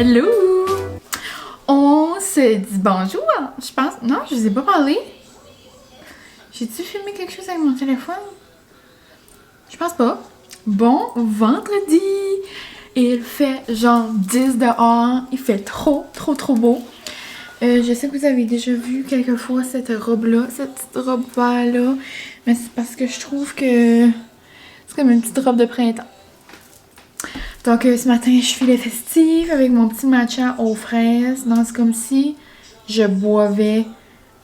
Hello! On se dit bonjour, je pense. Non, je vous ai pas parlé. J'ai-tu filmé quelque chose avec mon téléphone? Je pense pas. Bon vendredi! Il fait genre 10 dehors. Il fait trop beau. Je sais que vous avez déjà vu quelquefois cette robe-là, cette petite robe vert-là. Mais c'est parce que je trouve que c'est comme une petite robe de printemps. Donc ce matin, je suis les festive avec mon petit matcha aux fraises. Non, c'est comme si je boivais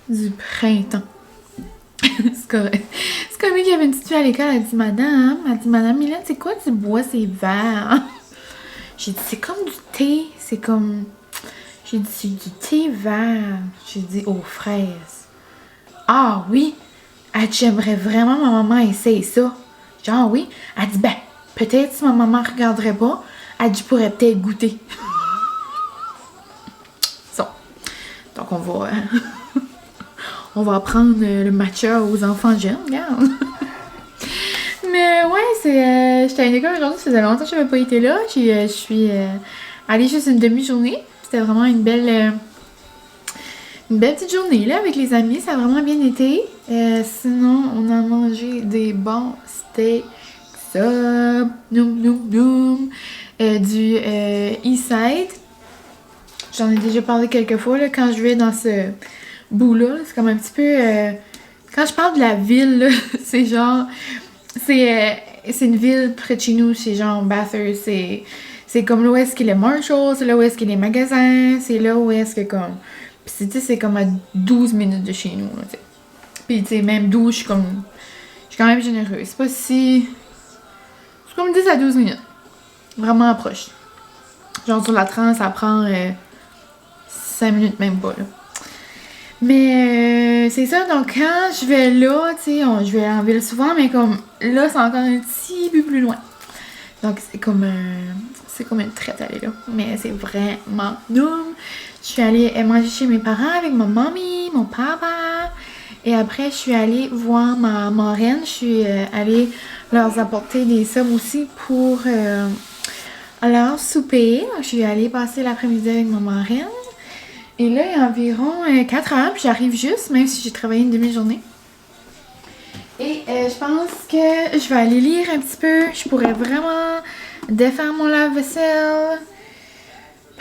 du printemps. C'est correct. C'est comme qu'il y avait une petite fille à l'école, elle dit Madame Mylène, c'est quoi tu bois ces verres? J'ai dit c'est comme du thé, c'est comme... J'ai dit c'est du thé vert. J'ai dit aux fraises. Ah oui? Elle dit j'aimerais vraiment ma maman essaye ça. J'ai dit ah oui? Elle dit ben, peut-être si ma maman regarderait pas, elle dit je pourrais peut-être goûter. So. Donc on va... on va apprendre le matcha aux enfants jeunes, regarde. Mais ouais, j'étais à une école aujourd'hui, ça faisait longtemps que je n'avais pas été là. Je suis allée juste une demi-journée. C'était vraiment une belle petite journée là avec les amis, ça a vraiment bien été. Sinon, on a mangé des bons steaks sub, du Eastside. J'en ai déjà parlé quelques fois là, quand je vais dans ce bout-là. C'est comme un petit peu... quand je parle de la ville, là, c'est genre... C'est une ville près de chez nous, c'est genre Bathurst, c'est comme là où est-ce qu'il y a les Marshalls, c'est là où est-ce qu'il y a les magasins, c'est là où est-ce que comme... Pis tu sais, c'est comme à 12 minutes de chez nous, là, tu sais. Pis tu sais, même 12, je suis quand même généreuse. C'est pas si... C'est comme 10 à 12 minutes. Vraiment proche. Genre sur la 30, ça prend 5 minutes même pas, là. Mais c'est ça, donc quand je vais là, tu sais, je vais en ville souvent, mais comme là, c'est encore un petit peu plus loin. Donc c'est comme une traite aller là. Mais c'est vraiment noum. Je suis allée manger chez mes parents avec ma mamie, mon papa. Et après, je suis allée voir ma marraine. Je suis allée leur apporter des sommes aussi pour leur souper. Je suis allée passer l'après-midi avec ma marraine. Et là, il y a environ 4 heures, puis j'arrive juste, même si j'ai travaillé une demi-journée. Et je pense que je vais aller lire un petit peu. Je pourrais vraiment défaire mon lave-vaisselle.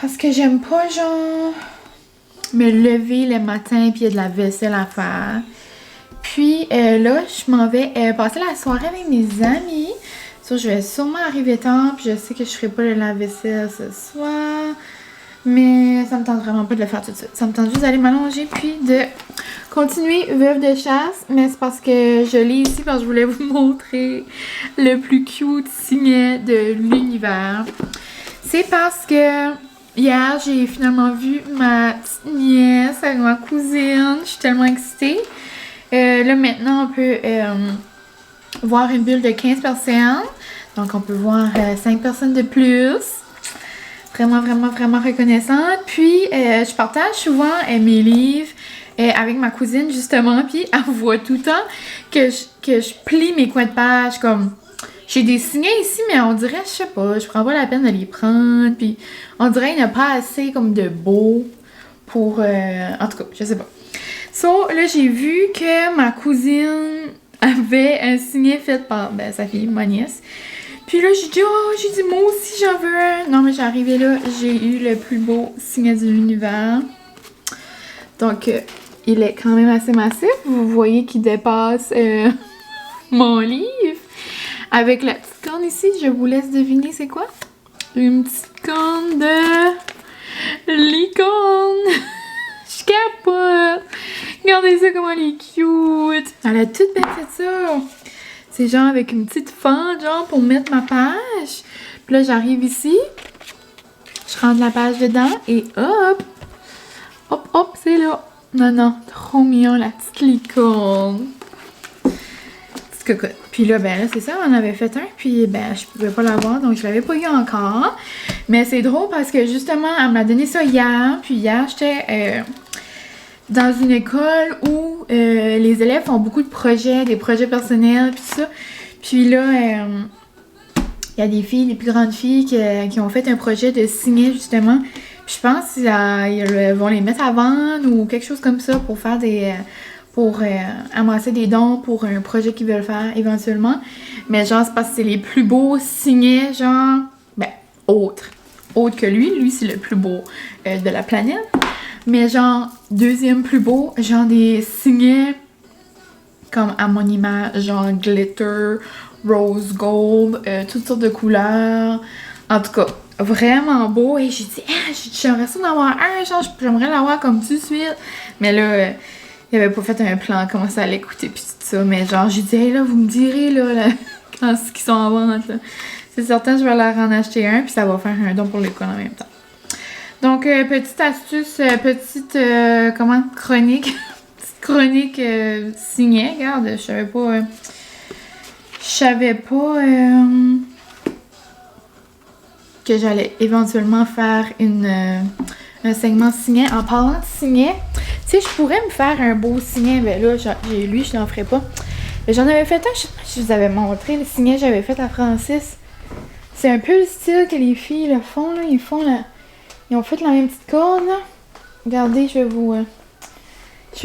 Parce que j'aime pas, genre, me lever le matin, puis il y a de la vaisselle à faire. Puis là, je m'en vais passer la soirée avec mes amis. So, je vais sûrement arriver tard, puis je sais que je ferai pas le lave-vaisselle ce soir. Mais ça me tente vraiment pas de le faire tout de suite. Ça me tente juste d'aller m'allonger puis de continuer veuve de chasse. Mais c'est parce que je l'ai ici parce que je voulais vous montrer le plus cute signet de l'univers. C'est parce que hier, j'ai finalement vu ma petite nièce avec ma cousine. Je suis tellement excitée. Là, maintenant, on peut voir une bulle de 15 personnes. Donc, on peut voir 5 personnes de plus. Vraiment reconnaissante. Puis, je partage souvent mes livres avec ma cousine, justement. Puis, elle voit tout le temps que je plie mes coins de page. Comme, j'ai des signets ici, mais on dirait, je sais pas, je prends pas la peine de les prendre. Puis, on dirait qu'il n'y a pas assez comme de beau pour... en tout cas, je sais pas. So, là, j'ai vu que ma cousine avait un signet fait par sa fille, ma nièce. Puis là, j'ai dit, moi aussi, j'en veux un. Non, mais j'ai arrivé là, j'ai eu le plus beau signet de l'univers. Donc, il est quand même assez massif. Vous voyez qu'il dépasse mon livre. Avec la petite corne ici, je vous laisse deviner c'est quoi? Une petite corne de licorne. Je capote. Regardez ça, comment elle est cute. Elle a toute bien fait ça. C'est genre avec une petite fente, genre, pour mettre ma page. Puis là, j'arrive ici. Je rentre la page dedans et hop! Hop, c'est là. Non, trop mignon, la petite licorne. Petite cocotte. Puis là, c'est ça, on en avait fait un. Puis, je pouvais pas l'avoir, donc je l'avais pas eu encore. Mais c'est drôle parce que, justement, elle m'a donné ça hier. Puis hier, j'étais... dans une école où les élèves font beaucoup de projets, des projets personnels, puis tout ça. Puis là, Il y a des filles, des plus grandes filles qui ont fait un projet de signer justement. Puis je pense qu'ils vont les mettre à vendre ou quelque chose comme ça pour faire pour amasser des dons pour un projet qu'ils veulent faire éventuellement. Mais genre, c'est parce que c'est les plus beaux signets, genre, ben, autres que lui. Lui, c'est le plus beau de la planète. Mais genre, deuxième plus beau, genre des signets comme à mon image, genre glitter, rose gold, toutes sortes de couleurs. En tout cas, vraiment beau. Et j'ai dit, j'aimerais ça en avoir un, genre, j'aimerais l'avoir comme tout de suite. Mais là, il avait pas fait un plan, comment ça allait coûter, puis tout ça. Mais genre, j'ai dit, hey, là, vous me direz, là quand ils sont en vente, là. C'est certain, je vais leur en acheter un, puis ça va faire un don pour l'école en même temps. Donc, petite astuce, chronique. Petite chronique signée, regarde, je savais pas que j'allais éventuellement faire un segment signet. En parlant de signet, tu sais, je pourrais me faire un beau signet, mais là, lui, je n'en ferai pas. Mais j'en avais fait un, je sais pas si je vous avais montré le signet que j'avais fait à Francis. C'est un peu le style que les filles le font, là. Ils ont fait la même petite corde, là. Regardez, je vais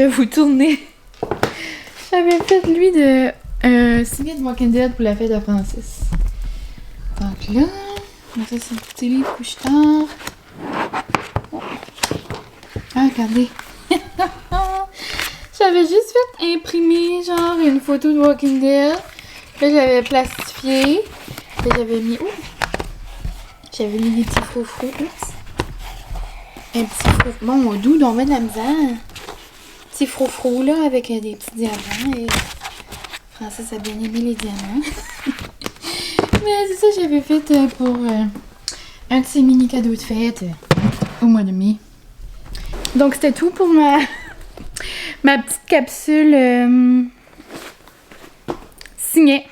vous tourner. J'avais fait, lui, un signet de Walking Dead pour la fête de Francis. Donc là, ça, c'est un petit livre couche-tard. Oh. Ah, regardez. J'avais juste fait imprimer, genre, une photo de Walking Dead. Là, j'avais plastifié. Là, j'avais mis... J'avais mis des petits froufrous. Oups. Un petit froufrou. Bon, au doux, on met de la misère. Petit froufrou, là, avec des petits diamants. Et Francis a bien aimé les diamants. Mais c'est ça que j'avais fait pour un de ces mini cadeaux de fête au mois de mai. Donc, c'était tout pour ma petite capsule signée.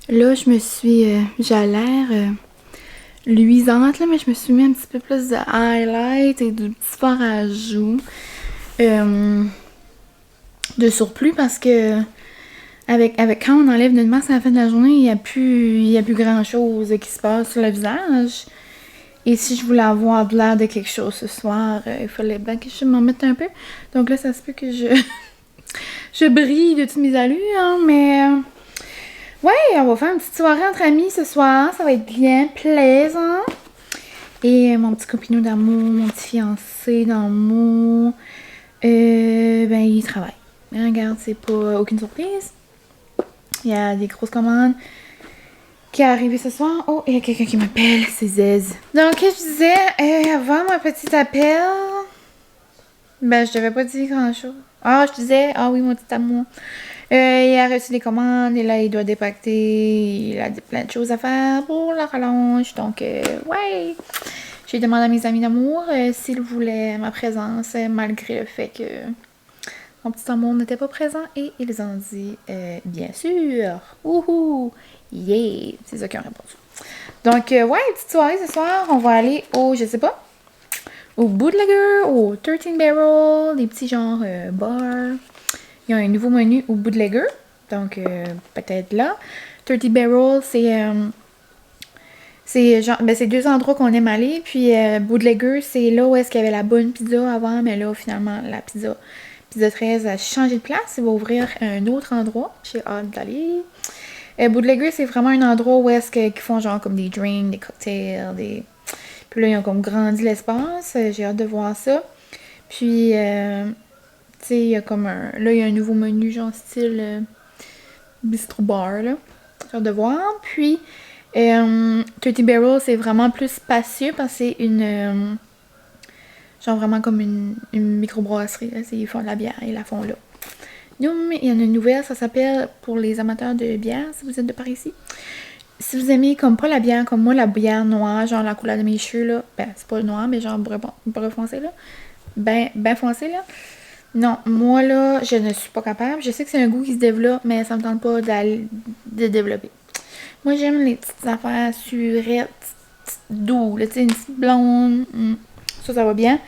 Là, j'ai l'air luisante, là, mais je me suis mis un petit peu plus de highlight et de petits fards à joues de surplus parce que avec quand on enlève notre masque à la fin de la journée, il y a plus grand chose qui se passe sur le visage. Et si je voulais avoir de l'air de quelque chose ce soir, il fallait bien que je m'en mette un peu. Donc là, ça se peut que je brille de toutes mes allures, hein, mais ouais, on va faire une petite soirée entre amis ce soir. Ça va être bien plaisant. Et mon petit copineau d'amour, mon petit fiancé d'amour, ben il travaille. Regarde, c'est pas aucune surprise. Il y a des grosses commandes qui est arrivé ce soir. Oh, il y a quelqu'un qui m'appelle, c'est Zez. Donc, je disais, avant mon petit appel, ben, je devais pas dire grand-chose. Ah, je disais, oui, mon petit amour. Il a reçu des commandes et là, il doit dépacter. Il a plein de choses à faire pour la rallonge. Donc, ouais. J'ai demandé à mes amis d'amour s'ils voulaient ma présence, malgré le fait que mon petit amour n'était pas présent. Et ils ont dit, bien sûr. Wouhou! Yeah! C'est ça qu'ils ont répondu. Donc, ouais, petite soirée ce soir. On va aller au Bootlegger, au 13 Barrel, des petits genres bars. Il y a un nouveau menu au Bootlegger. Donc, peut-être là. 30 Barrel, c'est deux endroits qu'on aime aller. Puis, Bootlegger, c'est là où est-ce qu'il y avait la bonne pizza avant. Mais là, finalement, la pizza 13 a changé de place. Il va ouvrir un autre endroit. J'ai hâte d'aller. Bootlegger, c'est vraiment un endroit où est-ce qu'ils font genre comme des drinks, des cocktails, Puis là, ils ont comme grandi l'espace. J'ai hâte de voir ça. Puis, tu sais, il y a comme Là, il y a un nouveau menu, genre style bistro bar, là. J'ai hâte de voir. Puis, 30 Barrel, c'est vraiment plus spacieux parce que c'est genre vraiment comme une microbrasserie. Là. Ils font de la bière, ils la font là. Il y en a une nouvelle, ça s'appelle pour les amateurs de bière, si vous êtes de par ici. Si vous aimez comme pas la bière, comme moi, la bière noire, genre la couleur de mes cheveux, là, ben c'est pas noir, mais genre brun foncé, là. Ben foncé, là. Non, moi, là, je ne suis pas capable. Je sais que c'est un goût qui se développe, mais ça me tente pas de développer. Moi, j'aime les petites affaires surettes, doux, tu sais, une petite blonde. Ça va bien.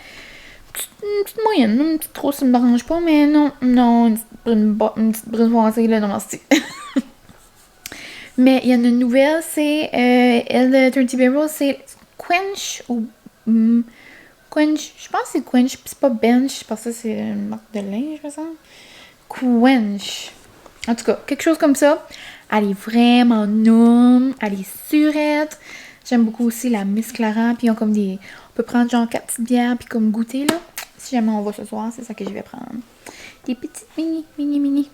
Une petite moyenne, une petite grosse, ça me dérange pas, mais non, une petite brune foncée, là, non, merci. Mais il y en a une nouvelle, c'est elle de 30 Barrels, c'est Quench ou Quench. Je pense que c'est Quench, puis c'est pas Bench, parce que c'est une marque de linge, me semble. Quench. En tout cas, quelque chose comme ça. Elle est vraiment nomme, elle est surette. J'aime beaucoup aussi la Miss Clara, puis ils ont comme des... On peut prendre genre 4 petites bières, puis comme goûter, là. Si jamais on va ce soir, c'est ça que je vais prendre. Des petites mini.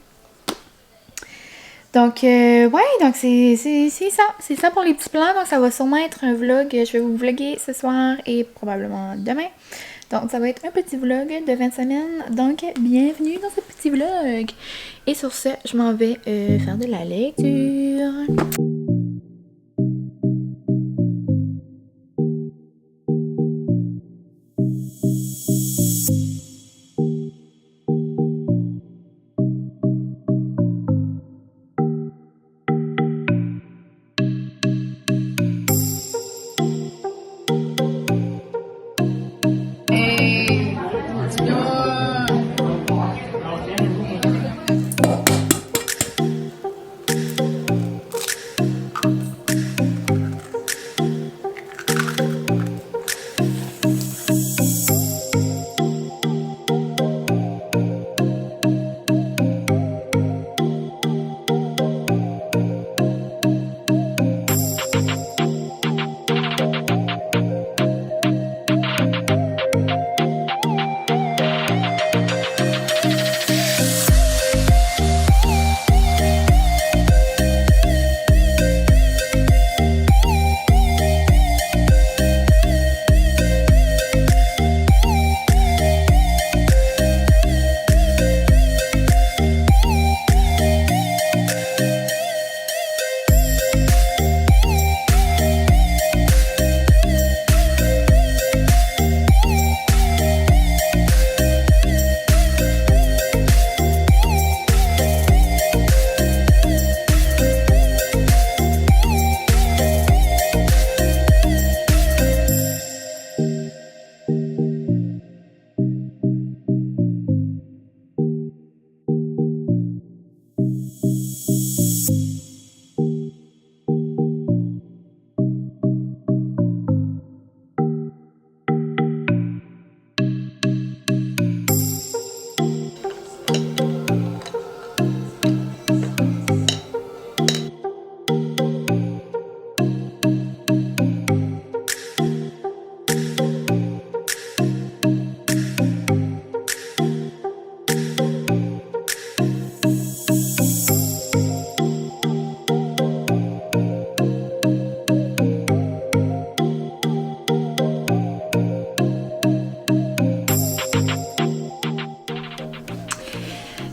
Donc, ouais, donc c'est ça. C'est ça pour les petits plans. Donc, ça va sûrement être un vlog. Je vais vous vlogger ce soir et probablement demain. Donc, ça va être un petit vlog de 20 semaines. Donc, bienvenue dans ce petit vlog. Et sur ce, je m'en vais faire de la lecture.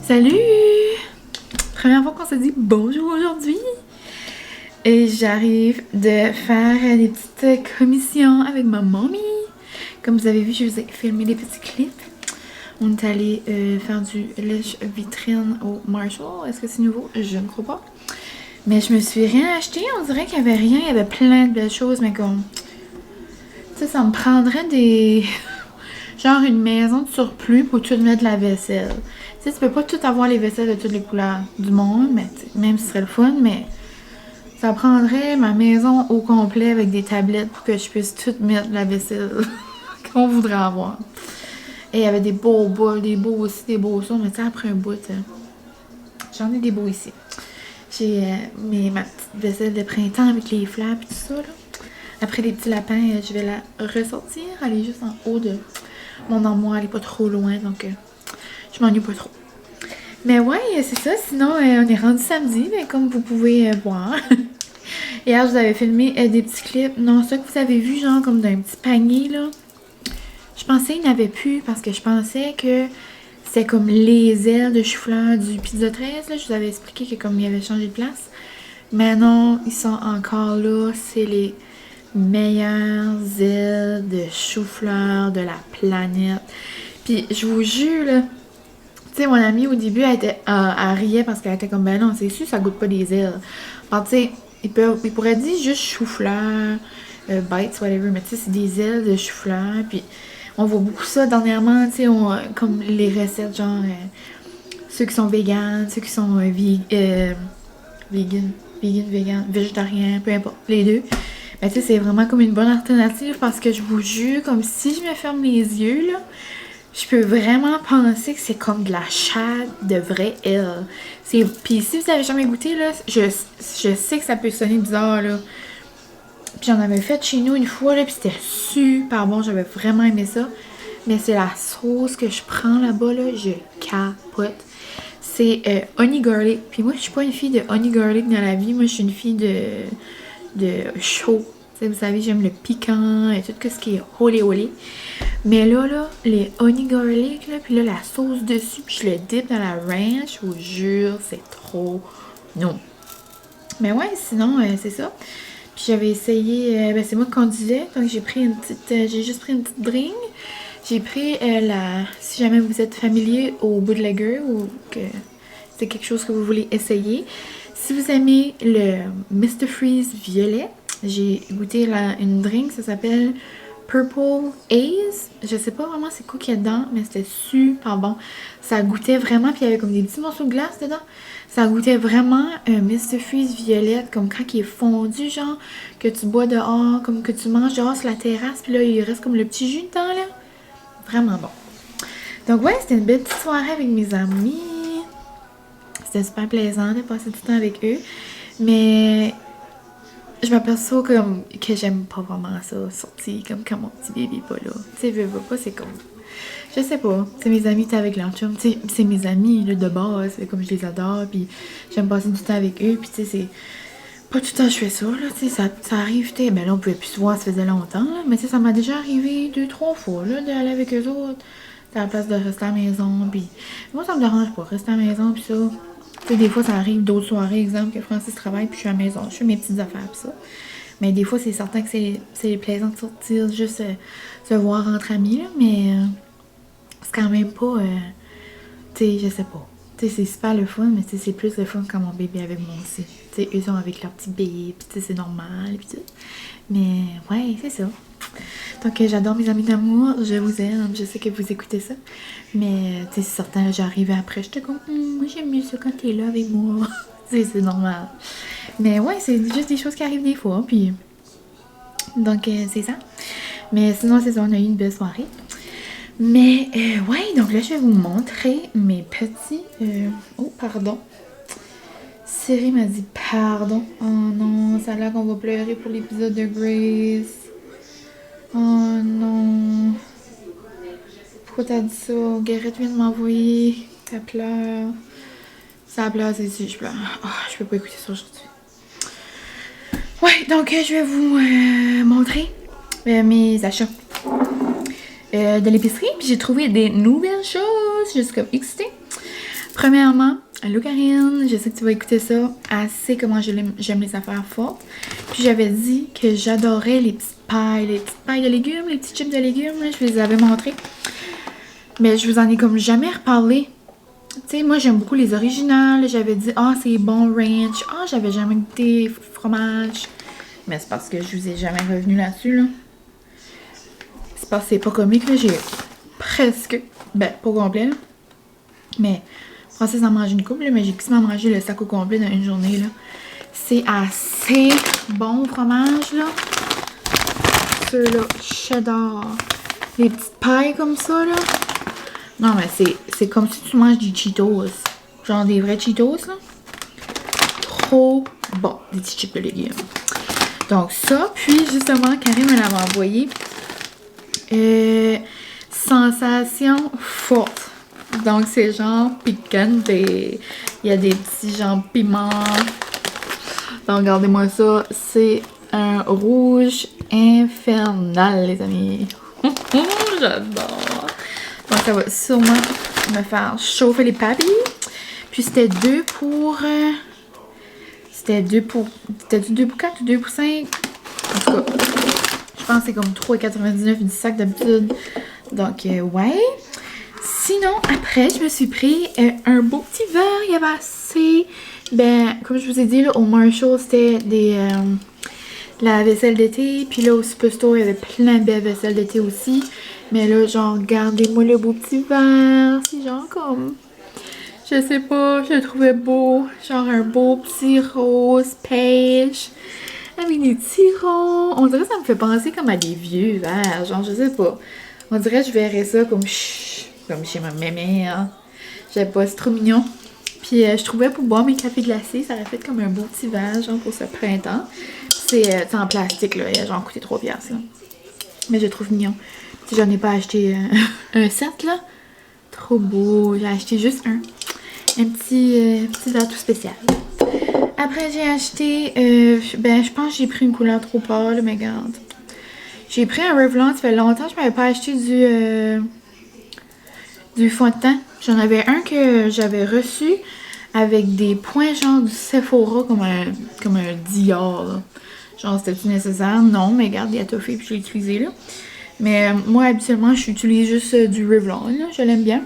Salut! Première fois qu'on se dit bonjour aujourd'hui. Et j'arrive de faire des petites commissions avec ma mamie. Comme vous avez vu, je vous ai filmé des petits clips. On est allé faire du lèche-vitrine au Marshall. Est-ce que c'est nouveau? Je ne crois pas. Mais je me suis rien acheté. On dirait qu'il n'y avait rien. Il y avait plein de belles choses, mais comme... Tu sais, ça me prendrait des... genre une maison de surplus pour tout mettre de la vaisselle. Tu sais, tu peux pas tout avoir les vaisselles de toutes les couleurs du monde, mais même si ce serait le fun, mais ça prendrait ma maison au complet avec des tablettes pour que je puisse tout mettre de la vaisselle qu'on voudrait avoir. Et il y avait des beaux bols, des beaux aussi, des beaux sons, mais tu sais, après un bout, j'en ai des beaux ici. J'ai ma petite vaisselle de printemps avec les fleurs et tout ça, là. Après les petits lapins, je vais la ressortir. Elle est juste en haut de mon armoire, elle est pas trop loin, donc je m'ennuie pas trop. Mais ouais, c'est ça. Sinon, on est rendu samedi, mais comme vous pouvez voir. Hier, je vous avais filmé des petits clips. Non, ça que vous avez vu, genre comme d'un petit panier, là. Je pensais qu'il n'y en avait plus parce que je pensais que c'était comme les ailes de chou-fleur du Pizza 13. Là. Je vous avais expliqué que comme il avait changé de place. Mais non, ils sont encore là. C'est les meilleures ailes de chou-fleur de la planète. Puis je vous jure, là, tu sais, mon amie au début, elle riait parce qu'elle était comme, ben non, c'est sûr, ça goûte pas des ailes. Alors, tu sais, il pourrait dire juste chou-fleur, bites, whatever, mais tu sais, c'est des ailes de chou-fleur. Puis on voit beaucoup ça dernièrement, tu sais, comme les recettes, genre, ceux qui sont véganes, ceux qui sont vegan. vegan, végétarien, peu importe, les deux. Mais tu sais, c'est vraiment comme une bonne alternative parce que je vous jure, comme si je me ferme les yeux, là, je peux vraiment penser que c'est comme de la chair de vraie aile. Puis si vous avez jamais goûté, là, je sais que ça peut sonner bizarre, là. Puis j'en avais fait chez nous une fois, là, puis c'était super bon, j'avais vraiment aimé ça. Mais c'est la sauce que je prends là-bas, là, je capote. C'est honey garlic. Puis moi, je suis pas une fille de honey garlic dans la vie, moi, je suis une fille de chaud. T'sais, vous savez, j'aime le piquant et tout ce qui est olé. Mais là, les honey garlic, là, puis là, la sauce dessus, puis je le dip dans la ranch, je vous jure, c'est trop non. Mais ouais, sinon, c'est ça. Puis j'avais essayé, c'est moi qui conduisais, donc j'ai juste pris une petite drink. J'ai pris si jamais vous êtes familier au bootlegger ou que c'est quelque chose que vous voulez essayer. Si vous aimez le Mr. Freeze violet, j'ai goûté une drink, ça s'appelle Purple Haze. Je sais pas vraiment c'est quoi qu'il y a dedans, mais c'était super bon. Ça goûtait vraiment, puis il y avait comme des petits morceaux de glace dedans. Ça goûtait vraiment un Mr. Freeze violette, comme quand il est fondu, genre, que tu bois dehors, comme que tu manges dehors sur la terrasse, puis là, il reste comme le petit jus dedans, là. Vraiment bon. Donc ouais, c'était une belle petite soirée avec mes amis. C'était super plaisant de passer du temps avec eux. Mais je m'aperçois comme que j'aime pas vraiment ça, sortir comme quand mon petit bébé est pas là. Tu sais, veux pas, c'est comme... Je sais pas. C'est mes amis, t'es avec leur chum. C'est mes amis là, de base. Comme je les adore. Puis j'aime passer du temps avec eux. Puis tu sais, c'est... Pas tout le temps je fais ça, là, tu sais, ça arrive, tu sais, ben là, on pouvait plus se voir, ça faisait longtemps, là, mais tu sais, ça m'a déjà arrivé 2-3 fois, là, d'aller avec eux autres, à la place de rester à la maison, puis moi, ça me dérange pas, rester à la maison, puis ça, tu sais, des fois, ça arrive d'autres soirées, exemple, que Francis travaille, puis je suis à la maison, je fais mes petites affaires, puis ça, mais des fois, c'est certain que c'est plaisant de sortir, juste se voir entre amis, là, mais c'est quand même pas, tu sais, je sais pas. C'est super le fun, mais c'est plus le fun quand mon bébé est avec moi aussi. T'sais, eux sont avec leur petit bébé, puis c'est normal, puis tout. Mais ouais, c'est ça. Donc j'adore mes amis d'amour, je vous aime, je sais que vous écoutez ça. Mais c'est certain, j'arrive après, j'étais comme, moi j'aime mieux ça quand t'es là avec moi. c'est normal. Mais ouais, c'est juste des choses qui arrivent des fois, puis... Donc c'est ça. Mais sinon, c'est ça, on a eu une belle soirée. Mais, ouais, donc là, je vais vous montrer mes petits... Oh, pardon. Siri m'a dit pardon. Oh non, ça a l'air qu'on va pleurer pour l'épisode de Grace. Oh non. Pourquoi t'as dit ça? Garrett vient de m'envoyer. Ça pleure. Ça pleure, c'est si je pleure. Oh, je peux pas écouter ça aujourd'hui. Ouais, donc je vais vous montrer mes achats. De l'épicerie, puis j'ai trouvé des nouvelles choses, je suis comme excitée. Premièrement, allô Karine, je sais que tu vas écouter ça, assez comment j'aime les affaires fortes. Puis j'avais dit que j'adorais les petites pailles de légumes, les petits chips de légumes, là, je vous les avais montrés. Mais je vous en ai comme jamais reparlé. Tu sais, moi j'aime beaucoup les originales, j'avais dit c'est bon ranch, j'avais jamais goûté fromage. Mais c'est parce que je vous ai jamais revenu là-dessus, là. C'est parce que c'est pas comique, là, j'ai presque, pas complet, là. Mais, Francis en mange une couple, là, mais j'ai quasiment mangé le sac au complet dans une journée, là. C'est assez bon, fromage, là. Ceux-là, cheddar. Les petites pailles comme ça, là. Non, mais c'est comme si tu manges des Cheetos. Genre des vrais Cheetos, là. Trop bon, des petits chips de légumes. Donc ça, puis justement, Karine me l'avait envoyé. Sensation forte. Donc c'est genre piquant. Il y a des petits genre piments. Donc regardez-moi ça. C'est un rouge infernal, les amis. J'adore. Donc ça va sûrement me faire chauffer les papilles. Puis c'était 2 pour... C'était 2 pour 4 ou 2 pour 5? En tout cas, je pense que c'est comme 3,99 du sac d'habitude. Donc, ouais. Sinon, après, je me suis pris un beau petit verre. Il y avait assez... comme je vous ai dit, là, au Marshall, c'était la vaisselle d'été. Puis là, au Superstore, il y avait plein de belles vaisselles d'été aussi. Mais là, genre, regardez-moi le beau petit verre. C'est genre comme... Je sais pas, je le trouvais beau. Genre un beau petit rose pêche. Avec des petits ronds. On dirait que ça me fait penser comme à des vieux verres. Genre, je sais pas. On dirait que je verrais ça comme chez ma mémé. Hein. Je sais pas, c'est trop mignon. Puis je trouvais pour boire mes cafés glacés, ça aurait fait comme un beau petit verre, genre pour ce printemps. C'est en plastique, là. Il a genre coûté 3$, là. Mais je le trouve mignon. Si j'en ai pas acheté un set, là. Trop beau. J'ai acheté juste un. Un petit verre tout spécial. Après, j'ai acheté... je pense que j'ai pris une couleur trop pâle, mais regarde. J'ai pris un Revlon. Ça fait longtemps que je m'avais pas acheté du fond de teint. J'en avais un que j'avais reçu avec des points genre du Sephora comme un Dior. Là. Genre, c'était-tu nécessaire? Non, mais regarde, il a toffé puis je l'ai utilisé là. Mais moi, habituellement, j'utilise juste du Revlon. Là. Je l'aime bien.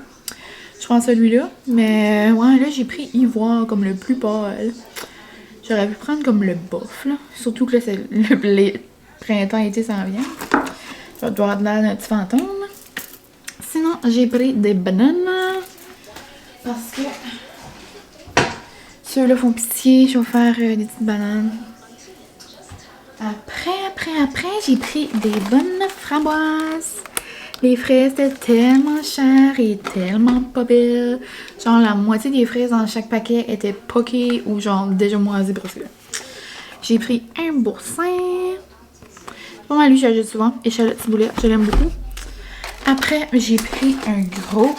Je prends celui-là. Mais ouais, là, j'ai pris Ivoire comme le plus pâle. J'aurais pu prendre comme le bof, là. Surtout que là, le printemps-été s'en vient. Ça doit avoir de l'air d'un petit fantôme. Sinon, j'ai pris des bananes. Parce que ceux-là font pitié. Je vais faire des petites bananes. Après, j'ai pris des bonnes framboises. Les fraises étaient tellement chères et tellement pas belles. Genre, la moitié des fraises dans chaque paquet étaient poquées ou genre déjà moisies presque. J'ai pris un boursin. C'est pas mal lui, j'achète souvent. Échalote ciboulette, je l'aime beaucoup. Après, j'ai pris un gros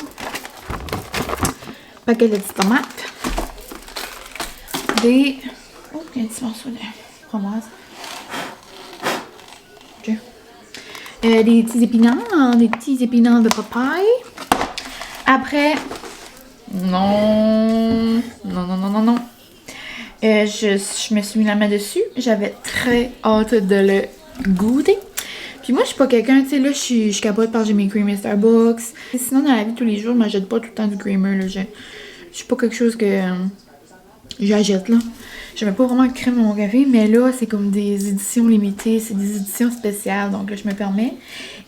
paquet de petites tomates. Oh, il y a un petit morceau de framboise. Ok. Des petits épinards de papaye. Après, non. Je me suis mis la main dessus. J'avais très hâte de le goûter. Puis moi, je suis pas quelqu'un, tu sais, là, je capote par j'ai mes creamers Starbucks. Et sinon, dans la vie de tous les jours, je m'achète pas tout le temps du creamer, là. Je suis pas quelque chose que j'achète, là. Je mets pas vraiment de crème dans mon café, mais là, c'est comme des éditions limitées, c'est des éditions spéciales, donc là, je me permets.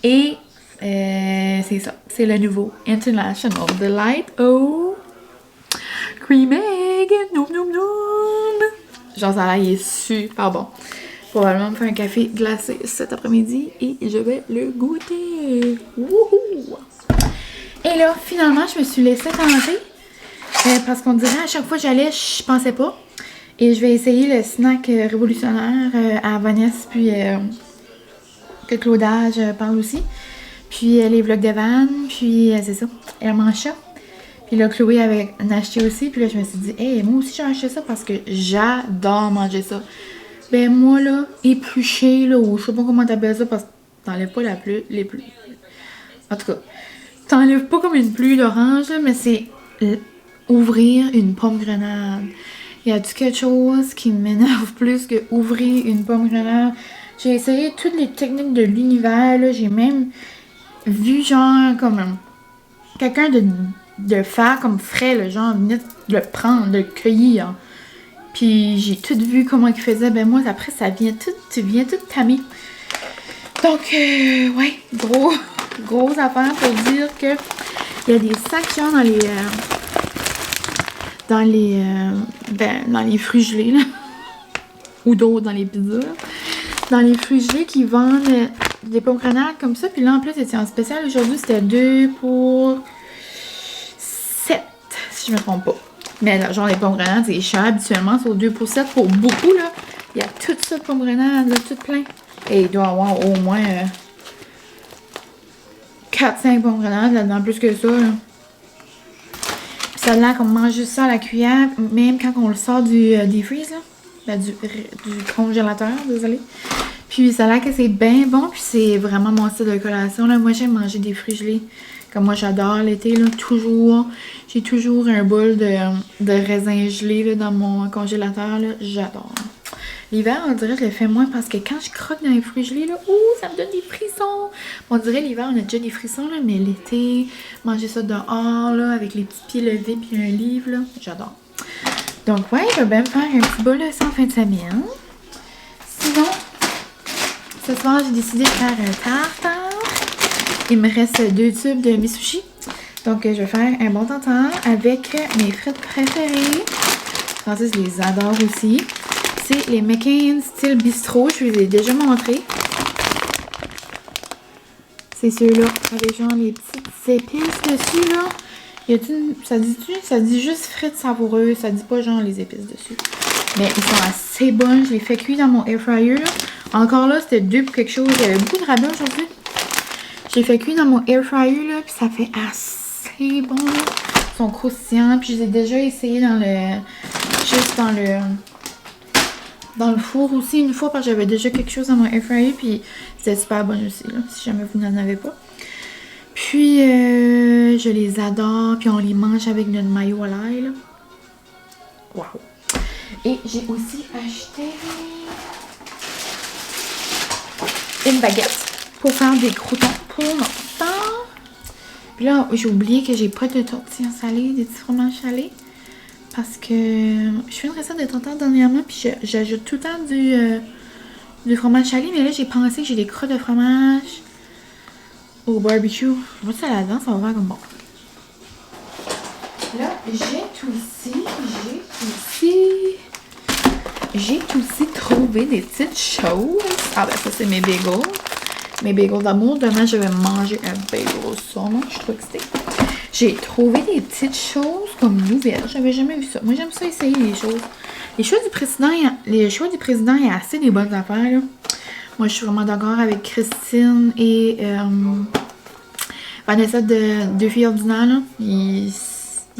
Et c'est ça, c'est le nouveau International Delight au Cream Egg. Noum noum noum. Genre, ça a l'air, il est super bon. Probablement me faire un café glacé cet après-midi et je vais le goûter. Wouhou! Et là, finalement, je me suis laissée tenter. Parce qu'on dirait à chaque fois que j'allais, je pensais pas. Et je vais essayer le snack révolutionnaire à Vanessa, puis que Claudage parle aussi. Puis les vlogs de Van, puis c'est ça, elle mange ça. Puis là, Chloé avait acheté aussi, puis là, je me suis dit, hey, moi aussi j'ai acheté ça parce que j'adore manger ça. Ben moi là, épluché là, ou je sais pas comment t'appelles ça parce que t'enlèves pas les pluies. En tout cas, t'enlèves pas comme une pluie d'orange, mais c'est ouvrir une pomme grenade. Y a-tu quelque chose qui m'énerve plus que ouvrir une pomme grenade? J'ai essayé toutes les techniques de l'univers, là. J'ai même vu genre comme quelqu'un de faire comme frais, le genre venir de le prendre, de le cueillir. Puis j'ai tout vu comment il faisait. Ben moi, après, tu viens tout tamer. Donc, ouais, gros affaire pour dire que il y a des sacs genre dans les fruits gelés, là. Ou d'autres dans les pizzas. Dans les fruits gelés qui vendent des pommes grenades comme ça. Puis là, en plus, c'était en spécial. Aujourd'hui, c'était 2 pour 7, si je me trompe pas. Mais là, genre, les pommes grenades, c'est cher habituellement. C'est 2 pour 7 pour beaucoup, là. Il y a tout ça de pommes grenades, là, tout plein. Et il doit y avoir au moins 4-5 pommes grenades là-dedans, plus que ça, là. Puis ça a l'air qu'on mange juste ça à la cuillère, même quand on le sort du freeze, là. Ben, du congélateur, désolé. Puis ça a l'air que c'est bien bon, puis c'est vraiment mon style de collation, là. Moi, j'aime manger des fruits gelés. Comme moi, j'adore l'été, là, toujours. J'ai toujours un bol de raisin gelé, là, dans mon congélateur, là. J'adore. L'hiver, on dirait que je le fais moins parce que quand je croque dans les fruits gelés, là, ça me donne des frissons. On dirait l'hiver, on a déjà des frissons, là, mais l'été, manger ça dehors, là, avec les petits pieds levés puis un livre, là, j'adore. Donc, ouais, je vais bien me faire un petit bol de ça en fin de semaine. Sinon, ce soir, j'ai décidé de faire un tartare. Il me reste 2 tubes de mes sushis. Donc, je vais faire un bon tartare avec mes frites préférées. Francis les adore aussi. C'est les McCain style bistrot. Je vous les ai déjà montrés. C'est ceux-là, avec genre les petites épices dessus, là. Ça dit juste frites savoureuses. Ça dit pas genre les épices dessus. Mais ils sont assez bons. Je les fais cuire dans mon air fryer, là. Encore là, c'était 2 pour quelque chose. Il y avait beaucoup de rabais aujourd'hui. Je les fais cuire dans mon air fryer, là. Puis ça fait assez bon, là. Ils sont croustillants. Puis je les ai déjà essayés dans le... Juste dans le four aussi une fois. Parce que j'avais déjà quelque chose dans mon air fryer. Puis c'était super bon aussi, là. Si jamais vous n'en avez pas. Puis je les adore. Puis on les mange avec notre mayo à l'ail, là. Wow! Et j'ai aussi acheté une baguette pour faire des croûtons pour mon temps. Puis là, j'ai oublié que j'ai pas de tortillas salées, des petits fromages salés. Parce que je fais une recette de tartare dernièrement, puis j'ajoute tout le temps du fromage salé. Mais là, j'ai pensé que j'ai des crottes de fromage au barbecue. Je vais ça là-dedans, ça va faire comme bon. Là, j'ai aussi trouvé des petites choses. Ah ben ça, c'est mes bagels. Mes bagels d'amour. Demain, je vais manger un bagel au saumon. Je suis trop excitée. J'ai trouvé des petites choses comme nouvelles. J'avais jamais vu ça. Moi, j'aime ça essayer les choses. Les choix du président, il y a assez des bonnes affaires, là. Moi, je suis vraiment d'accord avec Christine et Vanessa de Deux filles ordinaires, là. Ils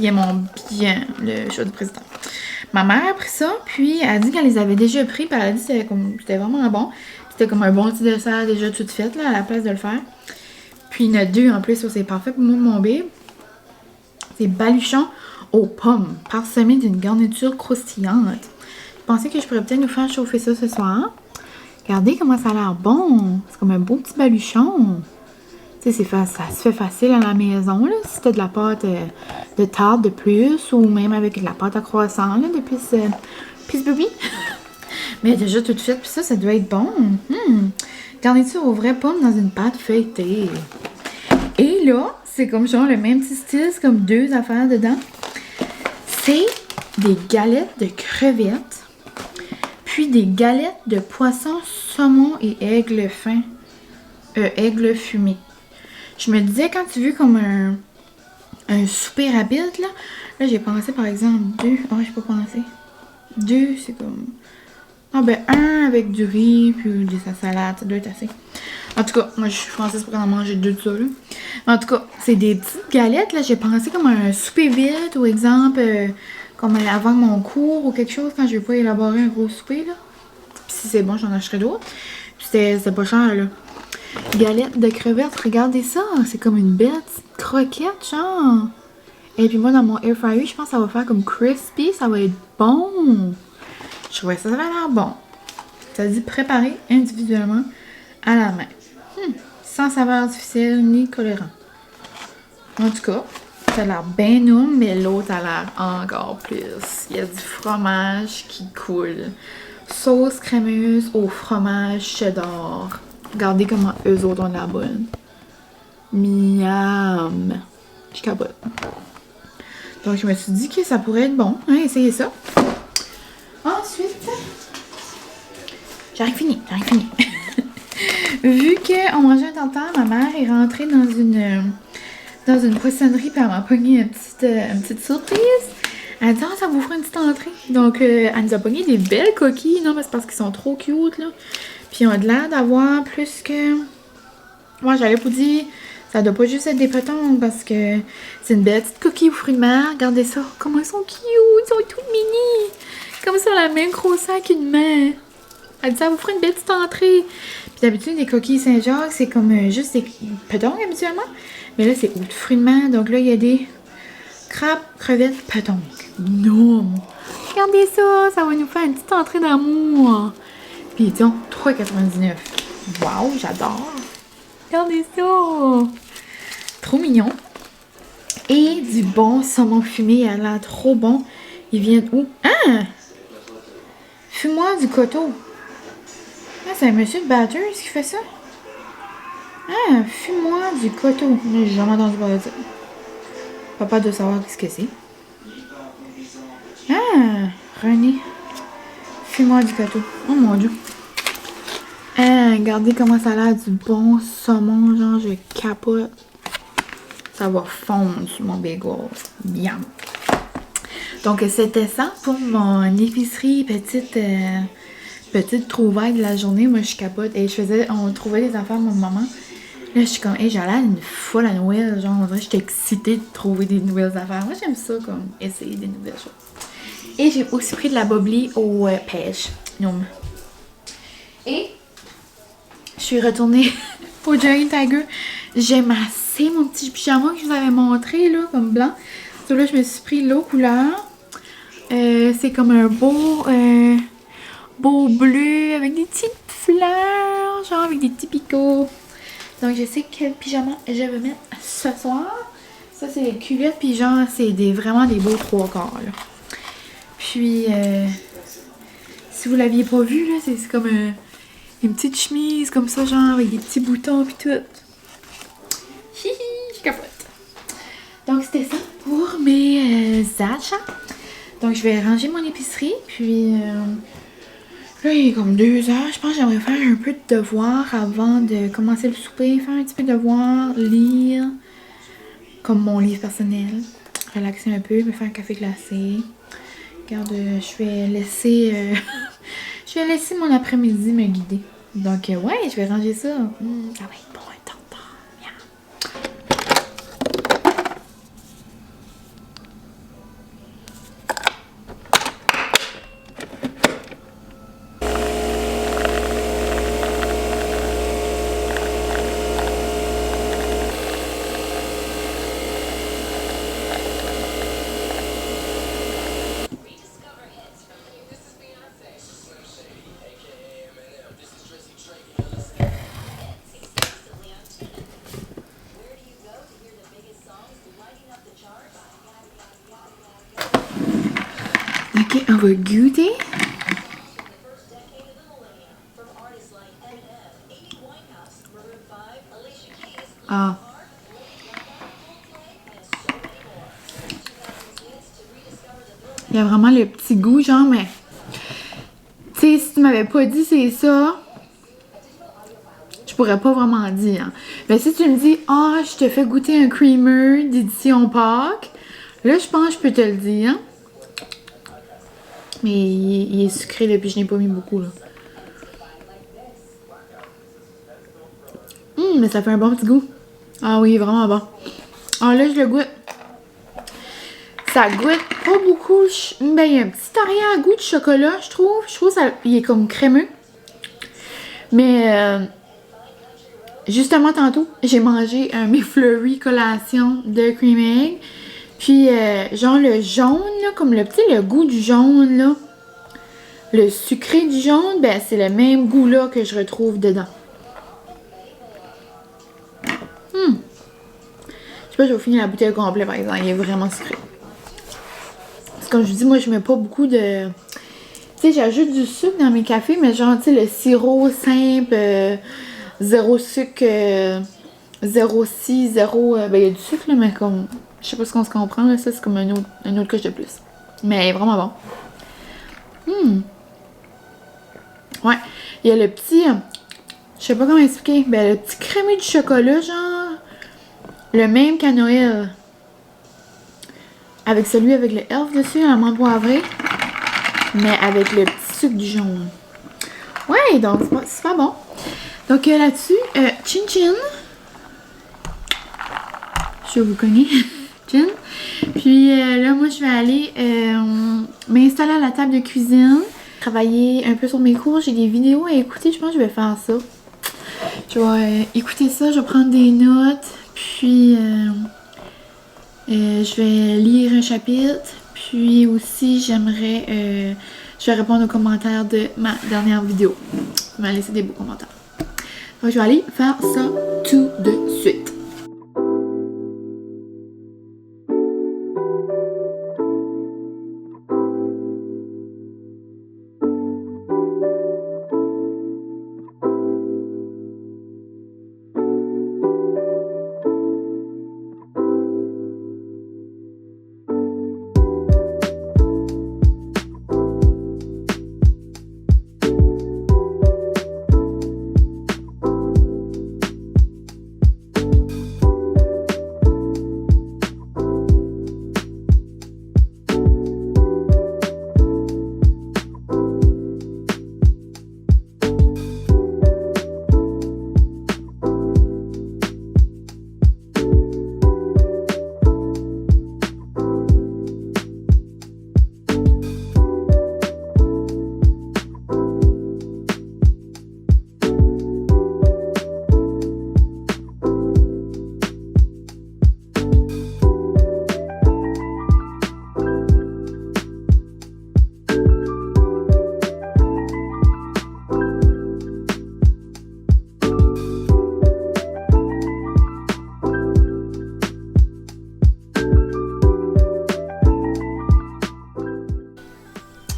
aiment bien le choix du président. Ma mère a pris ça, puis elle a dit qu'elle les avait déjà pris, puis elle a dit que c'était vraiment bon. C'était comme un bon petit dessert déjà tout fait, là, à la place de le faire. Puis il y en a 2 en plus, ça c'est parfait pour moi, mon bébé. C'est baluchon aux pommes, parsemé d'une garniture croustillante. Je pensais que je pourrais peut-être nous faire chauffer ça ce soir. Regardez comment ça a l'air bon. C'est comme un beau petit baluchon. Tu sais, ça se fait facile à la maison, là. Si t'as de la pâte de tarte de plus, ou même avec de la pâte à croissant, là, de Peace Baby. Mais déjà tout de suite, puis ça doit être bon. Garniture aux vraies pommes dans une pâte feuilletée. Et là, c'est comme genre le même petit style, c'est comme 2 affaires dedans. C'est des galettes de crevettes, puis des galettes de poisson, saumon et aigle fin. Aigle fumé. Je me disais, quand tu veux comme un souper rapide, là j'ai pensé par exemple 2. Oh, je peux pas penser. 2, c'est comme... Ah ben, 1 avec du riz, puis de sa salade, ça doit être assez. En tout cas, moi je suis française pour en manger 2 de ça, là. En tout cas, c'est des petites galettes, là. J'ai pensé comme un souper vite, ou exemple, comme avant mon cours ou quelque chose, quand je vais pas élaborer un gros souper, là. Puis si c'est bon, j'en achèterai d'autres. Puis c'était pas cher, là. Galette de crevettes, regardez ça, c'est comme une belle petite croquette, genre. Et puis moi, dans mon air fryer, je pense que ça va faire comme crispy, ça va être bon. Je trouvais ça avait l'air bon. Ça dit préparer individuellement à la main. Sans saveur artificielle ni colorant. En tout cas, ça a l'air bien noum, mais l'autre a l'air encore plus. Il y a du fromage qui coule. Sauce crémeuse au fromage cheddar. Regardez comment eux autres ont la bonne. Miam. Je capote. Donc, je me suis dit que ça pourrait être bon. Hein, essayez ça. Ensuite, j'arrive fini. Vu qu'on mangeait un tartare, ma mère est rentrée dans une poissonnerie puis elle m'a pogné une petite surprise. Elle a dit, ça vous fera une petite entrée. Donc, elle nous a pogné des belles coquilles. Non, mais c'est parce qu'ils sont trop cute, là. Puis, ils ont de l'air d'avoir plus que... Moi, j'allais vous dire, ça doit pas juste être des petons parce que c'est une belle petite coquille aux fruits de mer. Regardez ça. Comment ils sont cute. Ils sont toutes mini. Comme ça, la même grosseur qu'une main. Elle dit, ça vous fera une belle petite entrée. Puis d'habitude, les coquilles Saint-Jacques, c'est comme juste des petons habituellement. Mais là, c'est aux fruits de mer. Donc là, il y a des crabes, crevettes, petons. Non! Regardez ça, ça va nous faire une petite entrée d'amour. Puis disons, 3,99. Waouh, j'adore! Regardez ça! Trop mignon. Et du bon saumon fumé, elle a l'air trop bon. Il vient d'où? Ah! Fume-moi du coteau. Ah, c'est un monsieur de Batters qui fait ça? Ah, fume-moi du coteau. J'ai jamais entendu parler de ça. Papa doit savoir ce que c'est. Ah, René. Fais-moi du gâteau. Oh mon Dieu. Ah, regardez comment ça a l'air du bon saumon. Genre, je capote. Ça va fondre sur mon bagel. Bien. Donc, c'était ça pour mon épicerie. Petite trouvaille de la journée. Moi, je capote. Et on trouvait des affaires, mon maman. Là, je suis comme, hey, j'ai l'air d'une folle à Noël. Genre, on dirait que j'étais excitée de trouver des nouvelles affaires. Moi, j'aime ça, comme, essayer des nouvelles choses. Et j'ai aussi pris de la bubbly au pêche. Et je suis retournée au Jerry Tiger. J'ai massé mon petit pyjama que je vous avais montré, là, comme blanc. Donc là, je me suis pris l'eau couleur. C'est comme un beau bleu avec des petites fleurs, genre avec des petits picots. Donc, je sais quel pyjama je vais mettre ce soir. Ça, c'est les culottes, puis genre, c'est vraiment des beaux 3/4, là. Puis, si vous l'aviez pas vu, là, c'est comme une petite chemise, comme ça, genre, avec des petits boutons, puis tout. Hihi, je capote. Donc, c'était ça pour mes achats. Donc, je vais ranger mon épicerie, puis... là, il est comme 2 heures. Je pense que j'aimerais faire un peu de devoir avant de commencer le souper. Faire un petit peu de devoir, lire. Comme mon livre personnel. Relaxer un peu, me faire un café glacé. Regarde, je vais laisser... je vais laisser mon après-midi me guider. Donc, ouais, je vais ranger ça. Ça va être bon un temps. Ok, on va goûter. Ah. Il y a vraiment le petit goût, genre, mais... Tu sais, si tu m'avais pas dit c'est ça, je pourrais pas vraiment dire. Hein. Mais si tu me dis, je te fais goûter un creamer d'édition Pâques, là, je pense que je peux te le dire. Mais il est sucré, là, puis je n'ai pas mis beaucoup, là. Mais ça fait un bon petit goût. Ah oui, vraiment bon. Ah là, je le goûte. Ça goûte pas beaucoup. Ben, il y a un petit arrière-goût de chocolat, je trouve. Je trouve il est comme crémeux. Mais, justement, tantôt, j'ai mangé un McFlurry collation de cream egg. Puis, genre, le jaune, là, comme le goût du jaune, là. Le sucré du jaune, ben, c'est le même goût, là, que je retrouve dedans. Je sais pas, je vais finir la bouteille complète, par exemple. Il est vraiment sucré. Parce que, comme je vous dis, moi, je mets pas beaucoup de... Tu sais, j'ajoute du sucre dans mes cafés, mais genre, tu sais, le sirop simple, zéro sucre, zéro ci, zéro... ben, il y a du sucre, là, mais comme... Je sais pas ce qu'on se comprend, là. Ça, c'est comme un autre coche de plus. Mais vraiment bon. Ouais. Il y a le petit... je sais pas comment expliquer. Ben, le petit crémé du chocolat, genre... Le même qu'à Noël. Avec celui avec le elf dessus, la menthe poivrée. Mais avec le petit sucre du jaune. Ouais, donc c'est pas bon. Donc là-dessus, chin chin. Je vous connais. Chin. Puis là, moi, je vais aller m'installer à la table de cuisine. Travailler un peu sur mes cours. J'ai des vidéos à écouter. Je pense que je vais faire ça. Je vais écouter ça. Je vais prendre des notes. Puis, je vais lire un chapitre. Puis aussi, je vais répondre aux commentaires de ma dernière vidéo. Vous m'avez laissé des beaux commentaires. Donc, je vais aller faire ça tout de suite.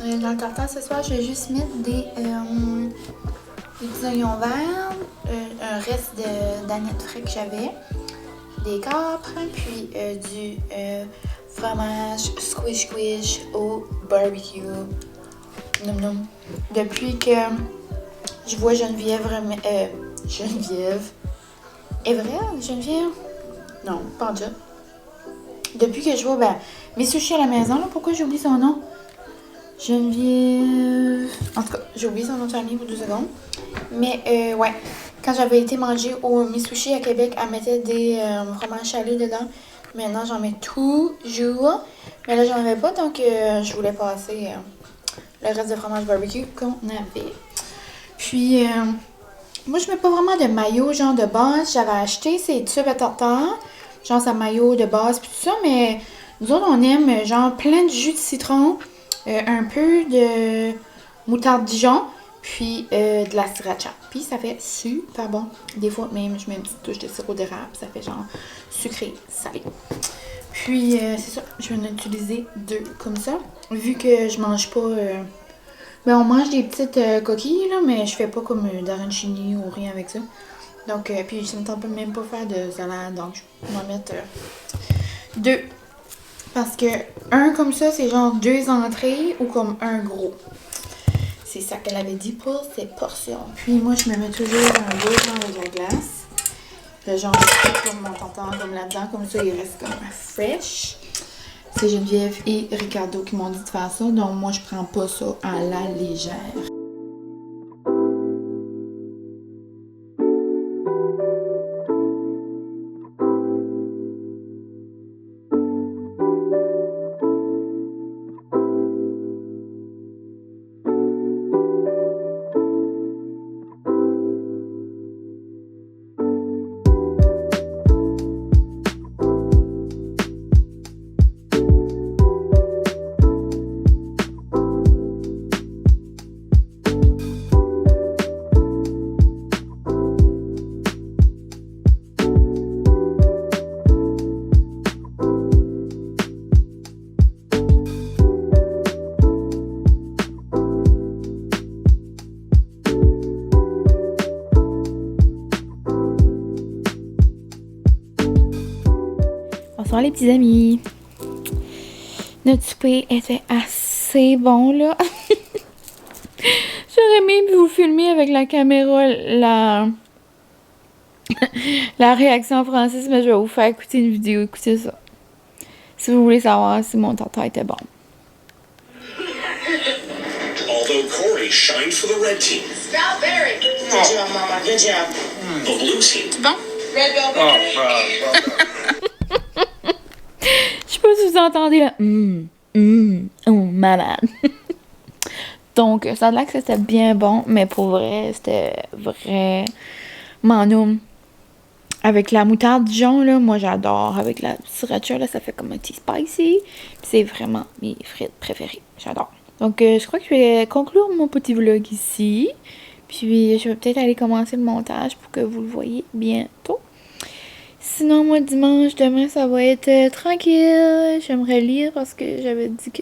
Dans le tartare ce soir, je vais juste mettre des petits oignons verts, un reste d'agnette frais que j'avais, des capres, puis du fromage squish au barbecue. Nom nom. Depuis que je vois Geneviève. Geneviève? Non, pas déjà. Depuis que je vois mes sushis à la maison, là, pourquoi j'ai oublié son nom? Geneviève. En tout cas, j'ai oublié son nom de famille pour 2 secondes. Mais ouais, quand j'avais été manger au Mes Sushis à Québec, elle mettait des fromages salés dedans. Maintenant, j'en mets toujours. Mais là, j'en avais pas, donc je voulais passer le reste de fromage barbecue qu'on avait. Puis, moi, je mets pas vraiment de maillot, genre de base. J'avais acheté ces tubes à tartare, genre ça maillot de base, puis tout ça. Mais nous autres, on aime genre plein de jus de citron, un peu de moutarde Dijon, puis de la sriracha. Puis ça fait super bon. Des fois, même, je mets une petite touche de sirop d'érable. Ça fait genre sucré, salé. Puis, c'est ça. Je vais en utiliser 2 comme ça. Vu que je mange pas... on mange des petites coquilles, là, mais je fais pas comme d'arancini ou rien avec ça. Donc, puis je ne tente même pas faire de salade. Donc, je vais en mettre 2. Parce que un comme ça, c'est genre 2 entrées ou comme un gros. C'est ça qu'elle avait dit pour ces portions. Puis moi, je me mets toujours un beau dans de la glace. Genre, comme mon tartare comme là-dedans. Comme ça, il reste comme fresh. C'est Geneviève et Ricardo qui m'ont dit de faire ça. Donc, moi, je prends pas ça à la légère. Bonsoir les petits amis. Notre souper était assez bon là. J'aurais aimé vous filmer avec la caméra la réaction française, mais je vais vous faire écouter une vidéo. Écoutez ça. Si vous voulez savoir si mon tartare était bon. Although Corey shined for the red team. Strawberry. Good job, Mama. Good job. The blue team. Bon? Red velvet. Je sais pas si vous entendez là. Oh, malade. Donc, ça a l'air que c'était bien bon, mais pour vrai, c'était vraiment non. Avec la moutarde Dijon, là, moi j'adore. Avec la sriracha, là, ça fait comme un petit spicy. C'est vraiment mes frites préférées. J'adore. Donc, je crois que je vais conclure mon petit vlog ici. Puis, je vais peut-être aller commencer le montage pour que vous le voyez bientôt. Sinon, moi, dimanche, demain, ça va être tranquille. J'aimerais lire parce que j'avais dit que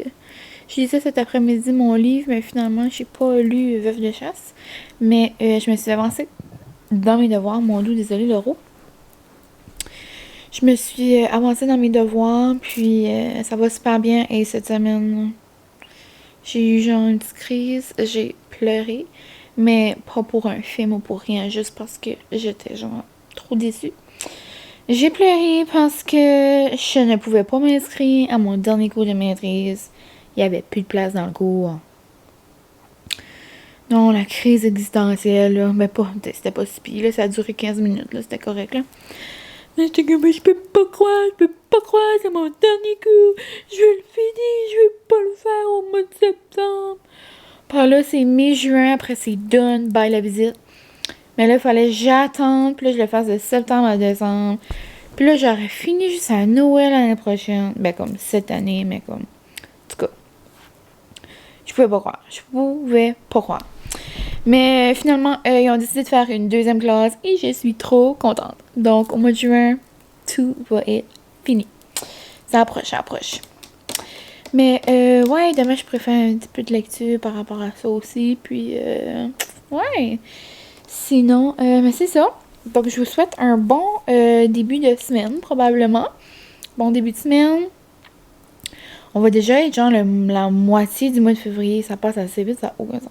je lisais cet après-midi mon livre, mais finalement, j'ai pas lu Veuve de chasse. Mais je me suis avancée dans mes devoirs. Mon doux, désolé, l'euro. Je me suis avancée dans mes devoirs, puis ça va super bien. Et cette semaine, j'ai eu genre une petite crise. J'ai pleuré, mais pas pour un film ou pour rien, juste parce que j'étais genre trop déçue. J'ai pleuré parce que je ne pouvais pas m'inscrire à mon dernier cours de maîtrise. Il n'y avait plus de place dans le cours. Non, la crise existentielle, là. Mais pas, c'était pas si pire, là. Ça a duré 15 minutes, là. C'était correct, là. Mais j'étais comme, je peux pas croire, c'est mon dernier cours. Je vais le finir, je vais pas le faire au mois de septembre. Par là, c'est mai-juin, après c'est done, bye la visite. Mais là, il fallait que j'attende, puis là, je le fasse de septembre à décembre. Puis là, j'aurais fini juste à Noël l'année prochaine. Ben, comme cette année, mais comme... En tout cas, je pouvais pas croire. Mais finalement, ils ont décidé de faire une deuxième classe et je suis trop contente. Donc, au mois de juin, tout va être fini. Ça approche. Mais ouais, demain je préfère un petit peu de lecture par rapport à ça aussi. Puis ouais. Sinon, mais c'est ça. Donc je vous souhaite un bon début de semaine, probablement. Bon début de semaine. On va déjà être genre la moitié du mois de février. Ça passe assez vite, ça n'a aucun sens.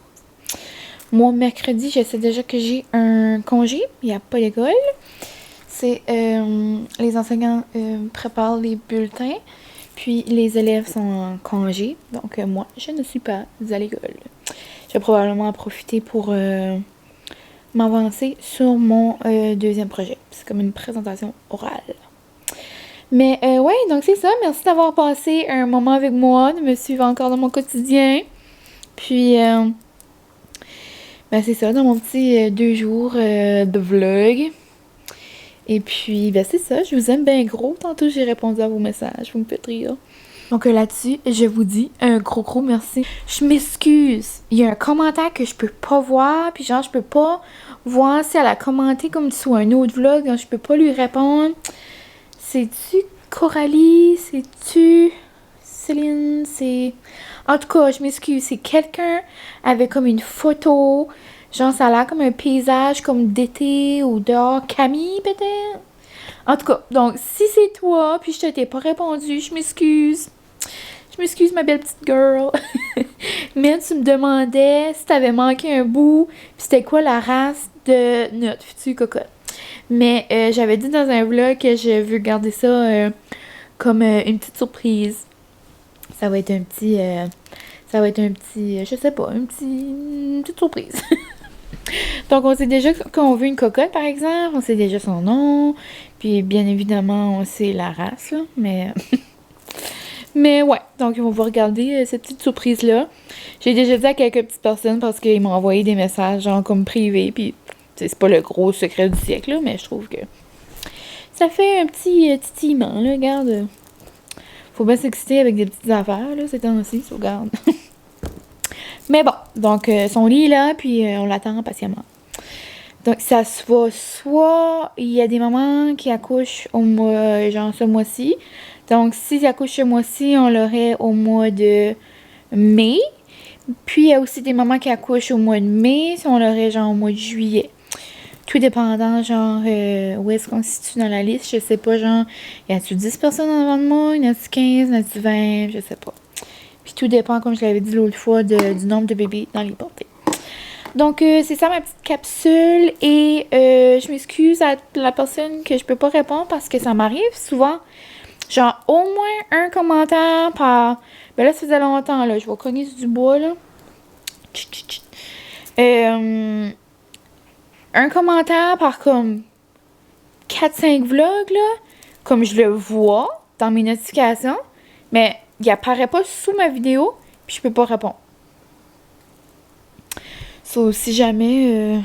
Moi, mercredi, je sais déjà que j'ai un congé. Il n'y a pas d'école. C'est les enseignants préparent les bulletins. Puis les élèves sont en congé. Donc moi, je ne suis pas à l'école. Je vais probablement en profiter pour m'avancer sur mon deuxième projet. C'est comme une présentation orale. Mais ouais, donc c'est ça. Merci d'avoir passé un moment avec moi, de me suivre encore dans mon quotidien. Puis, ben c'est ça, dans mon petit 2 jours de vlog. Et puis, ben c'est ça, je vous aime bien gros. Tantôt, j'ai répondu à vos messages, vous me faites rire. Donc là-dessus, je vous dis un gros merci. Je m'excuse. Il y a un commentaire que je peux pas voir. Puis genre, je peux pas voir si elle a commenté comme sur un autre vlog. Donc je peux pas lui répondre. C'est-tu Coralie? C'est-tu Céline? C'est... En tout cas, je m'excuse. C'est quelqu'un avec comme une photo. Genre, ça a l'air comme un paysage comme d'été ou dehors. Camille, peut-être? En tout cas, donc, si c'est toi, puis je t'ai pas répondu, je m'excuse. Je m'excuse, ma belle petite girl. Mais tu me demandais si t'avais manqué un bout, puis c'était quoi la race de notre future cocotte. Mais j'avais dit dans un vlog que je veux garder ça comme une petite surprise. Ça va être un petit... je sais pas, une petite surprise. Donc, on sait déjà qu'on veut une cocotte, par exemple. On sait déjà son nom. Puis, bien évidemment, on sait la race, là. Mais... Mais ouais, donc on va regarder cette petite surprise-là. J'ai déjà dit à quelques petites personnes parce qu'ils m'ont envoyé des messages, genre, comme privés. Puis, c'est pas le gros secret du siècle, là. Mais je trouve que ça fait un petit titillement, là. Regarde. Faut bien s'exciter avec des petites affaires, là, ces temps-ci. Regarde. Mais bon, donc son lit est là, puis on l'attend patiemment. Donc ça se va soit il y a des mamans qui accouchent au mois, genre ce mois-ci. Donc s'ils accouchent ce mois-ci, on l'aurait au mois de mai. Puis il y a aussi des mamans qui accouchent au mois de mai, si on l'aurait genre au mois de juillet. Tout dépendant, genre, où est-ce qu'on se situe dans la liste, je sais pas, genre, y a-tu 10 personnes en avant de moi, y en a-tu 15, y en a-tu 20, je sais pas. Puis tout dépend, comme je l'avais dit l'autre fois, du nombre de bébés dans les portées. Donc, c'est ça ma petite capsule. Et je m'excuse à la personne que je peux pas répondre parce que ça m'arrive souvent. Genre, au moins un commentaire par... Ben là, ça faisait longtemps, là. Je vais cogner sur du bois, là. Un commentaire par comme 4-5 vlogs, là. Comme je le vois dans mes notifications. Mais il apparaît pas sous ma vidéo. Puis je peux pas répondre. So, si jamais...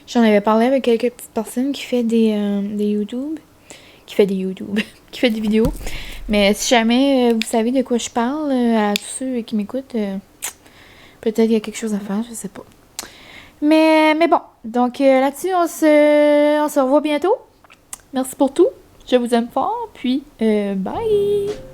j'en avais parlé avec quelques petites personnes qui fait des YouTube. Qui fait des vidéos. Mais si jamais vous savez de quoi je parle, à tous ceux qui m'écoutent, peut-être qu'il y a quelque chose à faire, je sais pas. Mais bon, donc là-dessus, on se revoit bientôt. Merci pour tout. Je vous aime fort, puis bye!